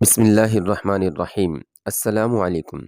بسم اللہ الرحمن الرحیم۔ السلام علیکم۔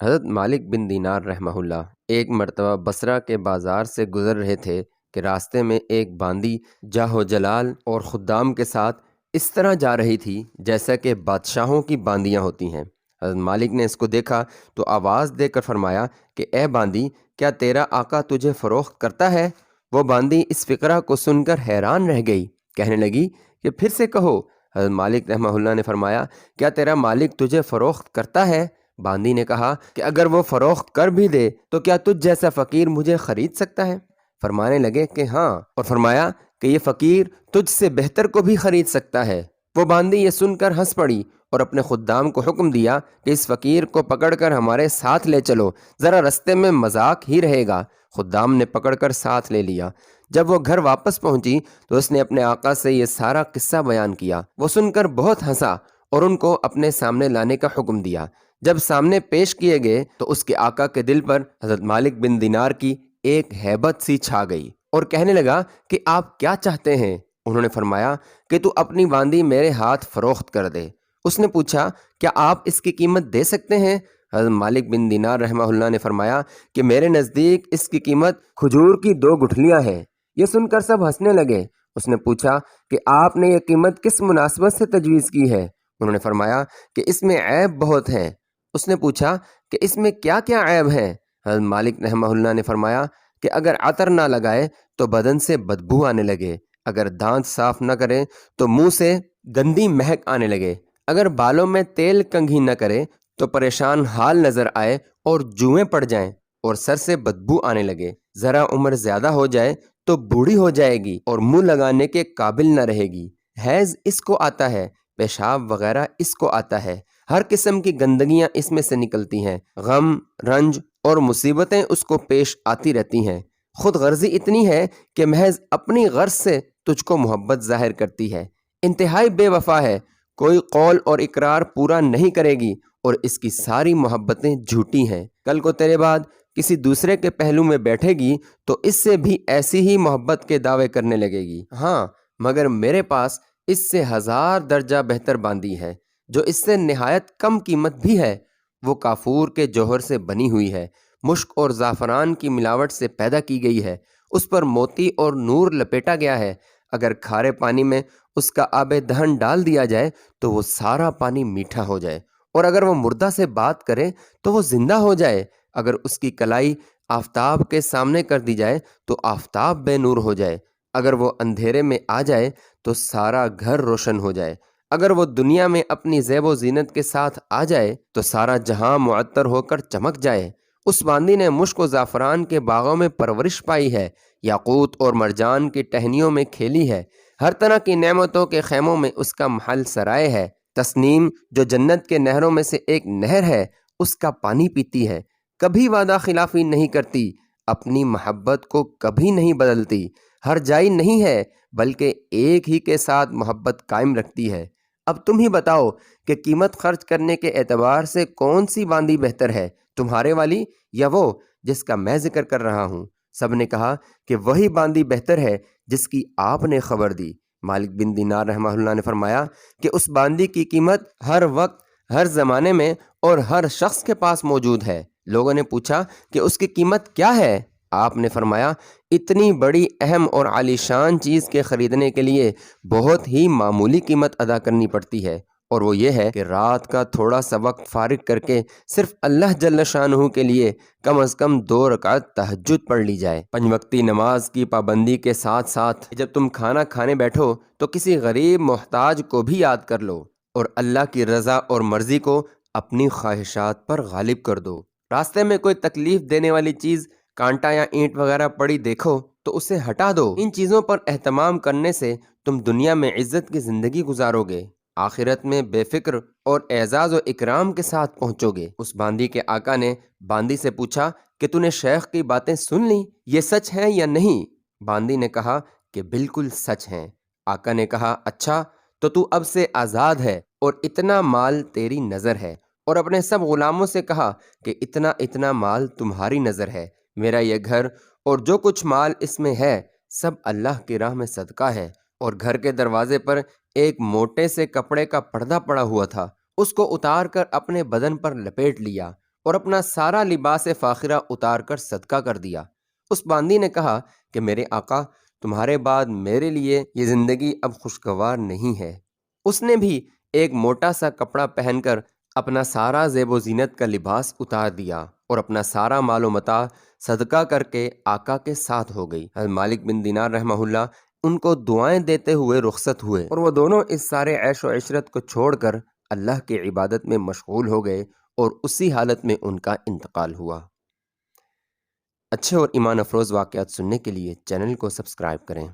حضرت مالک بن دینار رحمہ اللہ ایک مرتبہ بصرہ کے بازار سے گزر رہے تھے کہ راستے میں ایک باندی جاہ و جلال اور خدام کے ساتھ اس طرح جا رہی تھی جیسا کہ بادشاہوں کی باندیاں ہوتی ہیں۔ حضرت مالک نے اس کو دیکھا تو آواز دے کر فرمایا کہ اے باندی، کیا تیرا آقا تجھے فروخت کرتا ہے؟ وہ باندی اس فقرہ کو سن کر حیران رہ گئی، کہنے لگی کہ پھر سے کہو۔ حضرت مالک رحمہ اللہ نے فرمایا، کیا تیرا مالک تجھے فروخت کرتا ہے؟ باندی نے کہا کہ اگر وہ فروخت کر بھی دے تو کیا تجھ جیسا فقیر مجھے خرید سکتا ہے؟ فرمانے لگے کہ ہاں، اور فرمایا کہ یہ فقیر تجھ سے بہتر کو بھی خرید سکتا ہے۔ وہ باندی یہ سن کر ہنس پڑی اور اپنے خدام کو حکم دیا کہ اس فقیر کو پکڑ کر ہمارے ساتھ لے چلو، ذرا رستے میں مذاق ہی رہے گا۔ خدام نے پکڑ کر ساتھ لے لیا۔ جب وہ گھر واپس پہنچی تو اس نے اپنے آقا سے یہ سارا قصہ بیان کیا۔ وہ سن کر بہت ہنسا اور ان کو اپنے سامنے لانے کا حکم دیا۔ جب سامنے پیش کیے گئے تو اس کے آقا کے دل پر حضرت مالک بن دینار کی ایک ہیبت سی چھا گئی اور کہنے لگا کہ آپ کیا چاہتے ہیں؟ انہوں نے فرمایا کہ تو اپنی باندی میرے ہاتھ فروخت کر دے۔ اس نے پوچھا، کیا آپ اس کی قیمت دے سکتے ہیں؟ حضرت مالک بن دینار رحمہ اللہ نے فرمایا کہ میرے نزدیک اس کی قیمت کھجور کی 2 گٹھلیاں ہیں۔ یہ سن کر سب ہنسنے لگے۔ اس نے پوچھا کہ آپ نے یہ قیمت کس مناسبت سے تجویز کی ہے؟ انہوں نے فرمایا کہ اس میں عیب بہت ہیں۔ اس نے پوچھا کہ اس میں کیا کیا عیب ہیں؟ حضرت مالک رحمہ اللہ نے فرمایا کہ اگر عطر نہ لگائے تو بدن سے بدبو آنے لگے، اگر دانت صاف نہ کرے تو منہ سے گندی مہک آنے لگے، اگر بالوں میں تیل کنگھی نہ کرے تو پریشان حال نظر آئے اور جوئیں پڑ جائیں اور سر سے بدبو آنے لگے، ذرا عمر زیادہ ہو جائے تو بوڑھی ہو جائے گی اور منہ لگانے کے قابل نہ رہے گی، حیض اس کو آتا ہے، پیشاب وغیرہ اس کو آتا ہے، ہر قسم کی گندگیاں اس میں سے نکلتی ہیں، غم، رنج اور مصیبتیں اس کو پیش آتی رہتی ہیں، خود غرضی اتنی ہے کہ محض اپنی غرض سے تجھ کو محبت ظاہر کرتی ہے، انتہائی بے وفا ہے، کوئی قول اور اقرار پورا نہیں کرے گی اور اس کی ساری محبتیں جھوٹی ہیں، کل کو تیرے بعد کسی دوسرے کے پہلو میں بیٹھے گی تو اس سے بھی ایسی ہی محبت کے دعوے کرنے لگے گی، ہاں مگر میرے پاس اس سے 1000 درجہ بہتر باندی ہے جو اس سے نہایت کم قیمت بھی ہے، وہ کافور کے جوہر سے بنی ہوئی ہے، مشک اور زعفران کی ملاوٹ سے پیدا کی گئی ہے، اس پر موتی اور نور لپیٹا گیا ہے، اگر کھارے پانی میں اس کا آب دہن ڈال دیا جائے تو وہ سارا پانی میٹھا ہو جائے، اور اگر وہ مردہ سے بات کرے تو وہ زندہ ہو جائے، اگر اس کی کلائی آفتاب کے سامنے کر دی جائے تو آفتاب بے نور ہو جائے، اگر وہ اندھیرے میں آ جائے تو سارا گھر روشن ہو جائے، اگر وہ دنیا میں اپنی زیب و زینت کے ساتھ آ جائے تو سارا جہاں معطر ہو کر چمک جائے۔ اس باندی نے مشک و زعفران کے باغوں میں پرورش پائی ہے، یاقوت اور مرجان کی ٹہنیوں میں کھیلی ہے، ہر طرح کی نعمتوں کے خیموں میں اس کا محل سرائے ہے، تسنیم جو جنت کے نہروں میں سے ایک نہر ہے اس کا پانی پیتی ہے، کبھی وعدہ خلافی نہیں کرتی، اپنی محبت کو کبھی نہیں بدلتی، ہر جائی نہیں ہے بلکہ ایک ہی کے ساتھ محبت قائم رکھتی ہے۔ اب تم ہی بتاؤ کہ قیمت خرچ کرنے کے اعتبار سے کون سی باندی بہتر ہے، تمہارے والی یا وہ جس کا میں ذکر کر رہا ہوں؟ سب نے کہا کہ وہی باندی بہتر ہے جس کی آپ نے خبر دی۔ مالک بن دینار رحمہ اللہ نے فرمایا کہ اس باندی کی قیمت ہر وقت، ہر زمانے میں اور ہر شخص کے پاس موجود ہے۔ لوگوں نے پوچھا کہ اس کی قیمت کیا ہے؟ آپ نے فرمایا، اتنی بڑی اہم اور عالیشان چیز کے خریدنے کے لیے بہت ہی معمولی قیمت ادا کرنی پڑتی ہے، اور وہ یہ ہے کہ رات کا تھوڑا سا وقت فارغ کر کے صرف اللہ جل شانہ کے لیے کم از کم 2 رکعت تہجد پڑھ لی جائے۔ 5 وقتی نماز کی پابندی کے ساتھ ساتھ جب تم کھانا کھانے بیٹھو تو کسی غریب محتاج کو بھی یاد کر لو اور اللہ کی رضا اور مرضی کو اپنی خواہشات پر غالب کر دو۔ راستے میں کوئی تکلیف دینے والی چیز، کانٹا یا اینٹ وغیرہ پڑی دیکھو تو اسے ہٹا دو، ان چیزوں پر اہتمام کرنے سے تم دنیا میں عزت کی زندگی گزارو گے، آخرت میں بے فکر اور اعزاز و اکرام کے ساتھ پہنچو گے۔ اس باندی کے آقا نے باندی سے پوچھا کہ تو نے شیخ کی باتیں سن لی، یہ سچ ہیں یا نہیں؟ باندی نے کہا کہ بالکل سچ ہیں۔ آقا نے کہا، اچھا تو اب سے آزاد ہے اور اتنا مال تیری نظر ہے، اور اپنے سب غلاموں سے کہا کہ اتنا اتنا مال تمہاری نظر ہے، میرا یہ گھر اور جو کچھ مال اس میں ہے سب اللہ کی راہ میں صدقہ ہے۔ اور گھر کے دروازے پر ایک موٹے سے کپڑے کا پردہ پڑا ہوا تھا، اس کو اتار کر اپنے بدن پر لپیٹ لیا اور اپنا سارا لباس فاخرہ اتار کر صدقہ کر دیا۔ اس باندی نے کہا کہ میرے آقا، تمہارے بعد میرے لیے یہ زندگی اب خوشگوار نہیں ہے۔ اس نے بھی ایک موٹا سا کپڑا پہن کر اپنا سارا زیب و زینت کا لباس اتار دیا اور اپنا سارا مال و متاع صدقہ کر کے آقا کے ساتھ ہو گئی۔ حضرت مالک بن دینار رحمہ اللہ ان کو دعائیں دیتے ہوئے رخصت ہوئے اور وہ دونوں اس سارے عیش و عشرت کو چھوڑ کر اللہ کی عبادت میں مشغول ہو گئے اور اسی حالت میں ان کا انتقال ہوا۔ اچھے اور ایمان افروز واقعات سننے کے لیے چینل کو سبسکرائب کریں۔